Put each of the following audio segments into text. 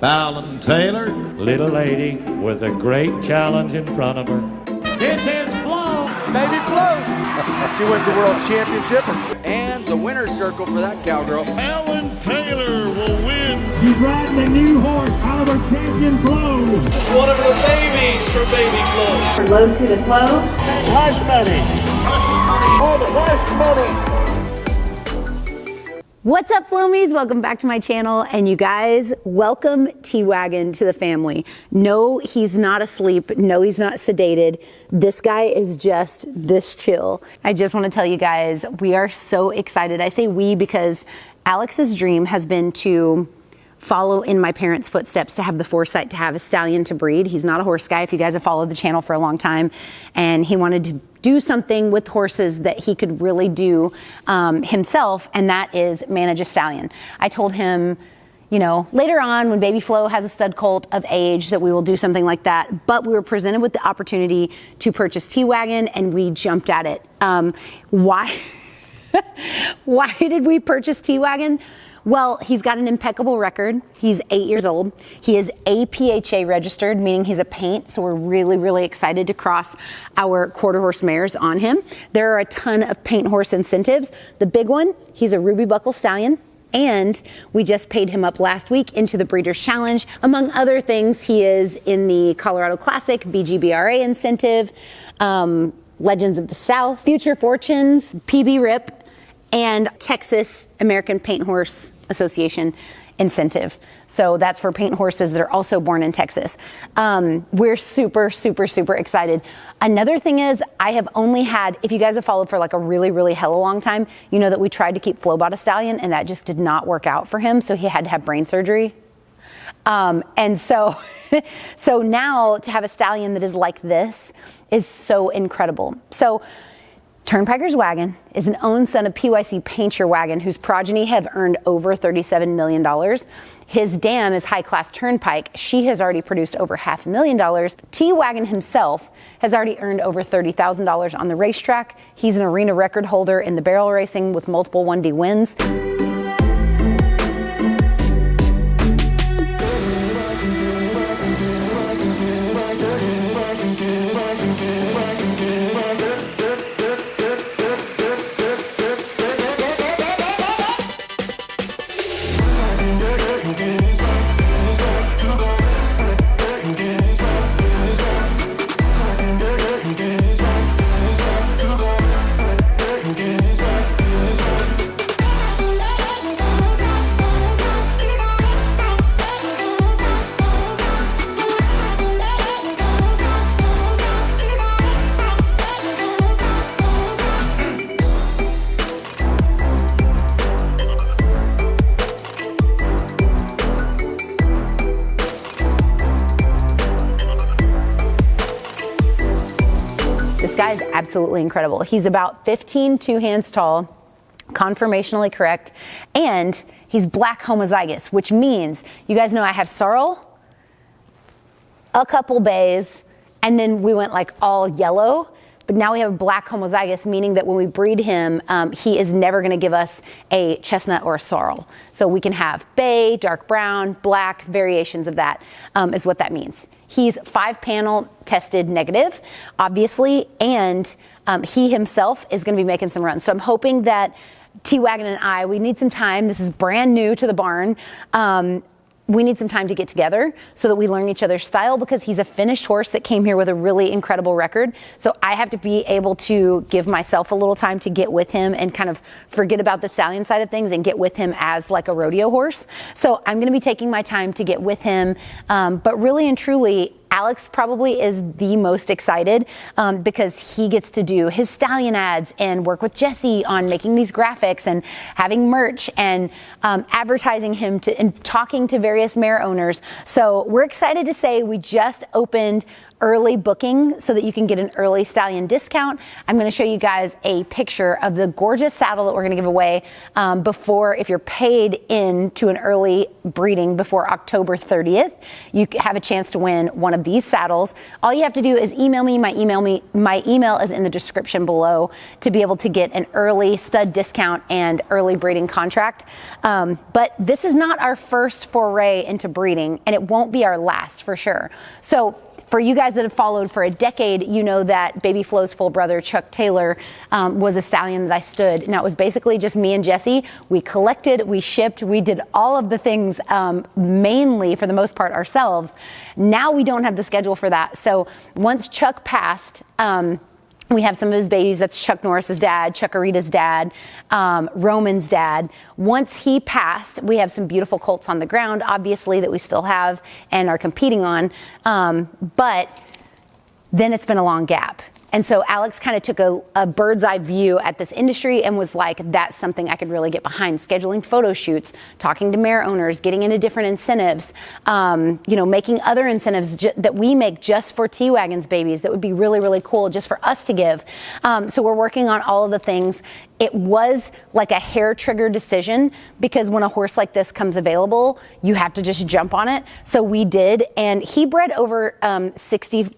Fallon Taylor. Little lady with a great challenge in front of her. This is Flo. Baby Flo. She wins the world championship. And the winner's circle for that cowgirl. Fallon Taylor will win. She's riding the new horse, Oliver Champion Flo. It's one of the babies for Baby Flo. Low to the flow. Hush money. Oh, the hush money. What's up, Flomies? Welcome back to my channel. And you guys, welcome T-Wagon to the family. No, he's not asleep. No, he's not sedated. This guy is just this chill. I just want to tell you guys, we are so excited. I say we because Alex's dream has been to follow in my parents' footsteps, to have the foresight to have a stallion to breed. He's not a horse guy, if you guys have followed the channel for a long time, and he wanted to do something with horses that he could really do himself, and that is manage a stallion. I told him, you know, later on when Baby Flo has a stud colt of age that we will do something like that, but we were presented with the opportunity to purchase T-Wagon and we jumped at it. Why? Why did we purchase T-Wagon? Well, he's got an impeccable record. He's 8 years old. He is APHA registered, meaning he's a paint. So we're really, really excited to cross our quarter horse mares on him. There are a ton of paint horse incentives. The big one, he's a Ruby Buckle Stallion. And we just paid him up last week into the Breeders' Challenge. Among other things, he is in the Colorado Classic, BGBRA incentive, Legends of the South, Future Fortunes, PB RIP, and Texas American Paint Horse Association incentive. So that's for paint horses that are also born in Texas. We're super, super, super excited. Another thing is, I have only had, if you guys have followed for like a really, really hella long time, you know that we tried to keep Flo bought a stallion and that just did not work out for him. So he had to have brain surgery. And so, so now to have a stallion that is like this is so incredible. So Turnpiker's Wagon is an own son of PYC Paint Your Wagon, whose progeny have earned over $37 million. His dam is High Class Turnpike. She has already produced over $500,000. T-Wagon himself has already earned over $30,000 on the racetrack. He's an arena record holder in the barrel racing with multiple 1D wins. This guy is absolutely incredible. He's about 15 two hands tall, conformationally correct, and he's black homozygous, which means, you guys know I have sorrel, a couple bays, and then we went like all yellow. But now we have a black homozygous, meaning that when we breed him, he is never going to give us a chestnut or a sorrel. So we can have bay, dark brown, black, variations of that is what that means. He's 5-panel tested negative, obviously, and he himself is going to be making some runs. So I'm hoping that T-Wagon and we need some time. This is brand new to the barn. We need some time to get together so that we learn each other's style, because he's a finished horse that came here with a really incredible record. So I have to be able to give myself a little time to get with him and kind of forget about the stallion side of things and get with him as like a rodeo horse. So I'm going to be taking my time to get with him. But really and truly, Alex probably is the most excited because he gets to do his stallion ads and work with Jesse on making these graphics and having merch and advertising him to and talking to various mare owners. So we're excited to say we just opened early booking so that you can get an early stallion discount. I'm going to show you guys a picture of the gorgeous saddle that we're going to give away before, if you're paid into an early breeding before October 30th, you have a chance to win one of these saddles. All you have to do is email me. My email is in the description below to be able to get an early stud discount and early breeding contract. But this is not our first foray into breeding, and it won't be our last for sure. So for you guys that have followed for a decade, you know that Baby Flo's full brother, Chuck Taylor, was a stallion that I stood. Now, it was basically just me and Jesse. We collected, we shipped, we did all of the things mainly, for the most part, ourselves. Now we don't have the schedule for that. So once Chuck passed, we have some of his babies. That's Chuck Norris's dad, Chuck Arita's dad, Roman's dad. Once he passed, we have some beautiful colts on the ground, obviously, that we still have and are competing on. But then it's been a long gap. And so Alex kind of took a bird's eye view at this industry and was like, that's something I could really get behind. Scheduling photo shoots, talking to mare owners, getting into different incentives, making other incentives that we make just for T-Wagon's babies that would be really, really cool just for us to give. So we're working on all of the things. It was like a hair trigger decision, because when a horse like this comes available, you have to just jump on it. So we did, and he bred over 60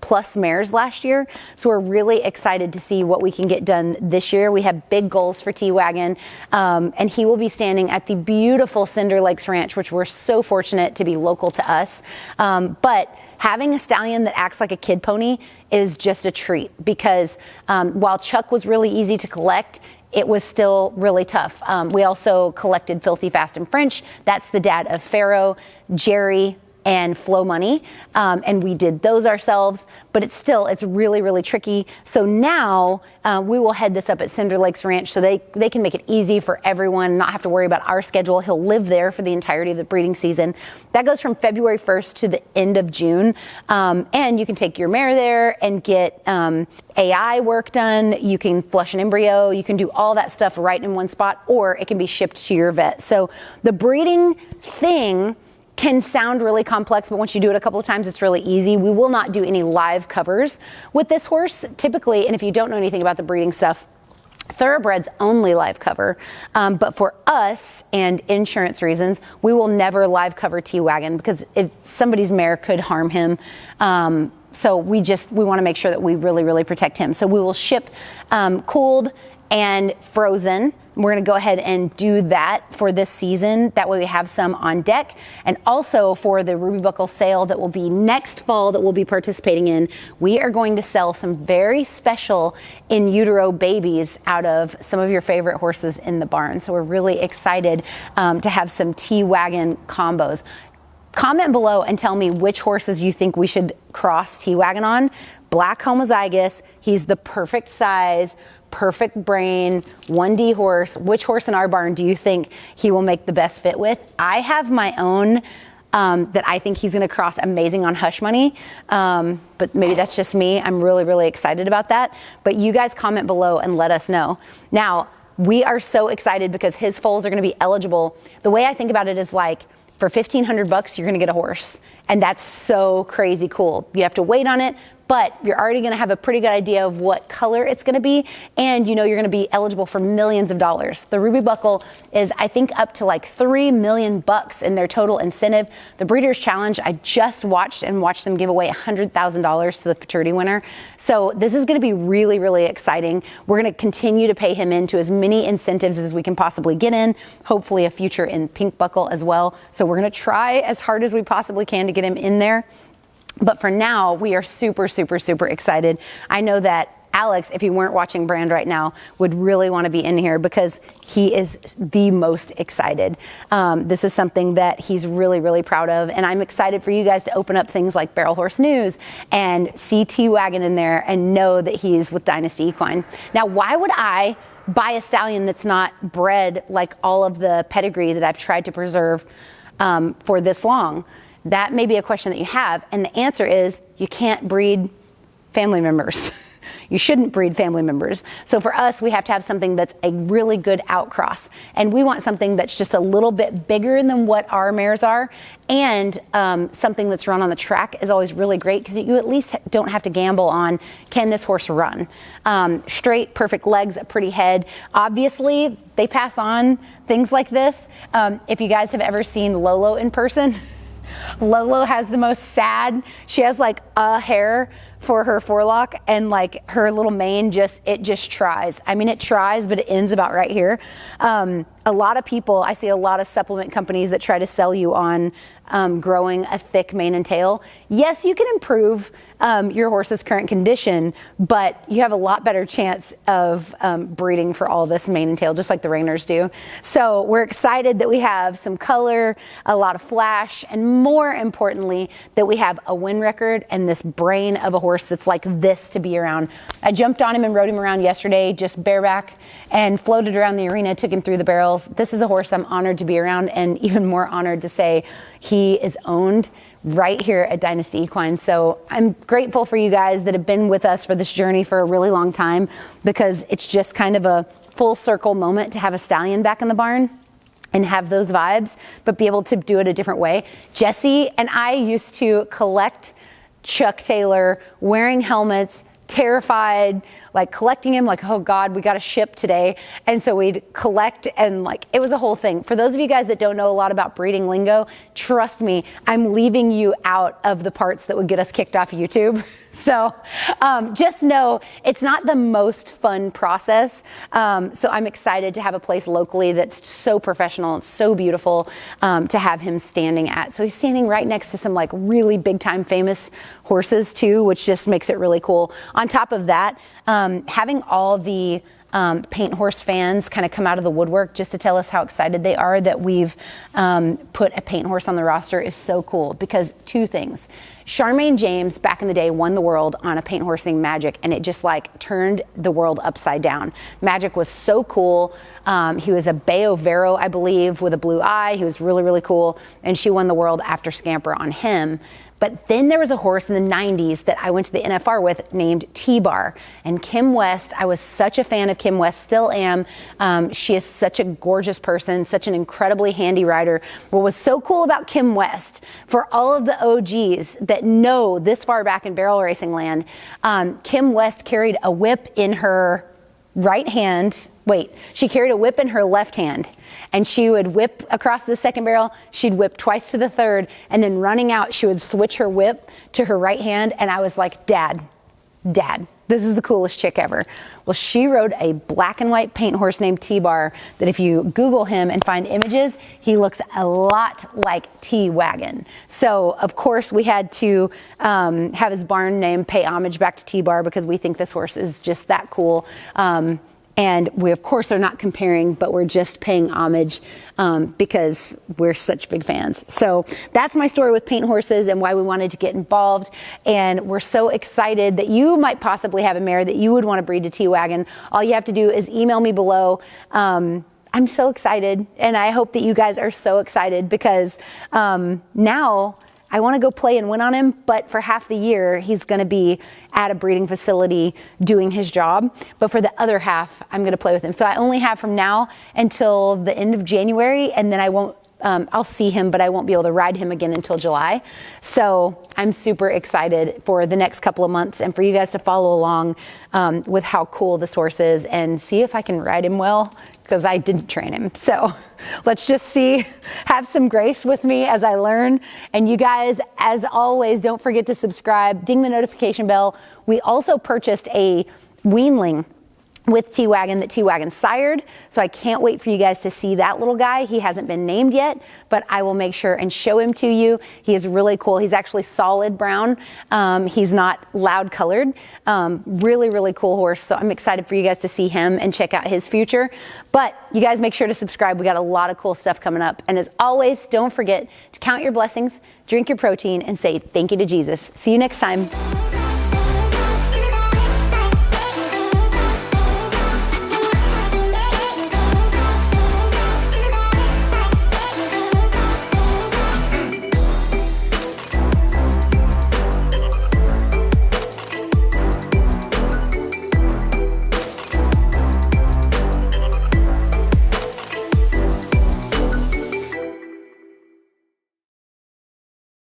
plus mares last year. So we're really excited to see what we can get done this year. We have big goals for T-Wagon, and he will be standing at the beautiful Cinder Lakes Ranch, which we're so fortunate to be local to us. But having a stallion that acts like a kid pony is just a treat, because while Chuck was really easy to collect, it was still really tough. We also collected Filthy Fast and French. That's the dad of Pharaoh, Jerry, and Flow Money, and we did those ourselves, but it's really, really tricky. So now we will head this up at Cinder Lakes Ranch so they can make it easy for everyone, not have to worry about our schedule. He'll live there for the entirety of the breeding season. That goes from February 1st to the end of June, and you can take your mare there and get AI work done. You can flush an embryo. You can do all that stuff right in one spot, or it can be shipped to your vet. So the breeding thing can sound really complex, but once you do it a couple of times, it's really easy. We will not do any live covers with this horse typically, and if you don't know anything about the breeding stuff, thoroughbreds only live cover, but for us and insurance reasons, we will never live cover T-Wagon, because if somebody's mare could harm him. So we want to make sure that we really, really protect him. So we will ship cooled and frozen. We're going to go ahead and do that for this season. That way we have some on deck. And also for the Ruby Buckle sale that will be next fall that we'll be participating in, we are going to sell some very special in utero babies out of some of your favorite horses in the barn. So we're really excited to have some T-Wagon combos. Comment below and tell me which horses you think we should cross T-Wagon on. Black homozygous, he's the perfect size, perfect brain, 1D horse. Which horse in our barn do you think he will make the best fit with? I have my own that I think he's going to cross amazing on Hush Money, but maybe that's just me. I'm really, really excited about that. But you guys comment below and let us know. Now, we are so excited because his foals are going to be eligible. The way I think about it is like, for $1,500, you're going to get a horse. And that's so crazy cool. You have to wait on it, but you're already going to have a pretty good idea of what color it's going to be, and you know you're going to be eligible for millions of dollars. The Ruby Buckle is, I think, up to like $3 million in their total incentive. The Breeders' Challenge, I just watched them give away $100,000 to the futurity winner. So this is going to be really, really exciting. We're going to continue to pay him into as many incentives as we can possibly get in, hopefully a future in Pink Buckle as well. So we're going to try as hard as we possibly can to get him in there. But for now, we are super, super, super excited. I know that Alex, if he weren't watching Brand right now, would really want to be in here because he is the most excited. This is something that he's really, really proud of. And I'm excited for you guys to open up things like Barrel Horse News and see T-Wagon in there and know that he's with Dynasty Equine. Now, why would I buy a stallion that's not bred like all of the pedigree that I've tried to preserve for this long? That may be a question that you have, and the answer is you can't breed family members. You shouldn't breed family members. So for us, we have to have something that's a really good outcross. And we want something that's just a little bit bigger than what our mares are. And something that's run on the track is always really great because you at least don't have to gamble on, can this horse run? Straight, perfect legs, a pretty head. Obviously, they pass on things like this. If you guys have ever seen Lolo in person, Lolo has the most sad, she has like a hair for her forelock, and like her little mane it just tries. I mean, it tries, but it ends about right here. A lot of people, I see a lot of supplement companies that try to sell you on growing a thick mane and tail. Yes, you can improve your horse's current condition, but you have a lot better chance of breeding for all this mane and tail, just like the Rainers do. So we're excited that we have some color, a lot of flash, and more importantly, that we have a win record and this brain of a horse that's like this to be around. I jumped on him and rode him around yesterday, just bareback, and floated around the arena, took him through the barrels. This is a horse I'm honored to be around, and even more honored to say he is owned right here at Dynasty Equine. So I'm grateful for you guys that have been with us for this journey for a really long time, because it's just kind of a full circle moment to have a stallion back in the barn and have those vibes, but be able to do it a different way. Jesse and I used to collect Chuck Taylor wearing helmets, terrified, like collecting him, like, oh God, we got a ship today. And so we'd collect, and like, it was a whole thing. For those of you guys that don't know a lot about breeding lingo, trust me, I'm leaving you out of the parts that would get us kicked off YouTube. So just know it's not the most fun process. So I'm excited to have a place locally that's so professional and so beautiful to have him standing at. So he's standing right next to some like really big time famous horses too, which just makes it really cool. On top of that, having all the paint horse fans kind of come out of the woodwork just to tell us how excited they are that we've put a paint horse on the roster is so cool, because two things. Charmaine James back in the day won the world on a paint horse named Magic, and it just like turned the world upside down. Magic was so cool. He was a Bayo Vero, I believe, with a blue eye. He was really, really cool, and she won the world after Scamper on him. But then there was a horse in the 90s that I went to the NFR with named T-Bar. And Kim West, I was such a fan of Kim West, still am. She is such a gorgeous person, such an incredibly handy rider. What was so cool about Kim West, for all of the OGs that know this far back in barrel racing land, Kim West carried a whip in her right hand. She carried a whip in her left hand, and she would whip across the second barrel. She'd whip twice to the third, and then running out, she would switch her whip to her right hand. And I was like, Dad, this is the coolest chick ever. Well, she rode a black and white paint horse named T-Bar that if you Google him and find images, he looks a lot like T-Wagon. So of course we had to have his barn name pay homage back to T-Bar, because we think this horse is just that cool. And we, of course, are not comparing, but we're just paying homage because we're such big fans. So that's my story with paint horses and why we wanted to get involved. And we're so excited that you might possibly have a mare that you would want to breed to T-Wagon. All you have to do is email me below. I'm so excited, and I hope that you guys are so excited, because now I want to go play and win on him, but for half the year, he's going to be at a breeding facility doing his job. But for the other half, I'm going to play with him. So I only have from now until the end of January, and then I won't, I'll see him, but I won't be able to ride him again until July. So I'm super excited for the next couple of months and for you guys to follow along with how cool this horse is and see if I can ride him well, because I didn't train him. So let's just see, have some grace with me as I learn. And you guys, as always, don't forget to subscribe, ding the notification bell. We also purchased a weanling with T-Wagon that T-Wagon sired. So I can't wait for you guys to see that little guy. He hasn't been named yet, but I will make sure and show him to you. He is really cool. He's actually solid brown. He's not loud colored. Really, really cool horse. So I'm excited for you guys to see him and check out his future. But you guys make sure to subscribe. We got a lot of cool stuff coming up. And as always, don't forget to count your blessings, drink your protein, and say thank you to Jesus. See you next time.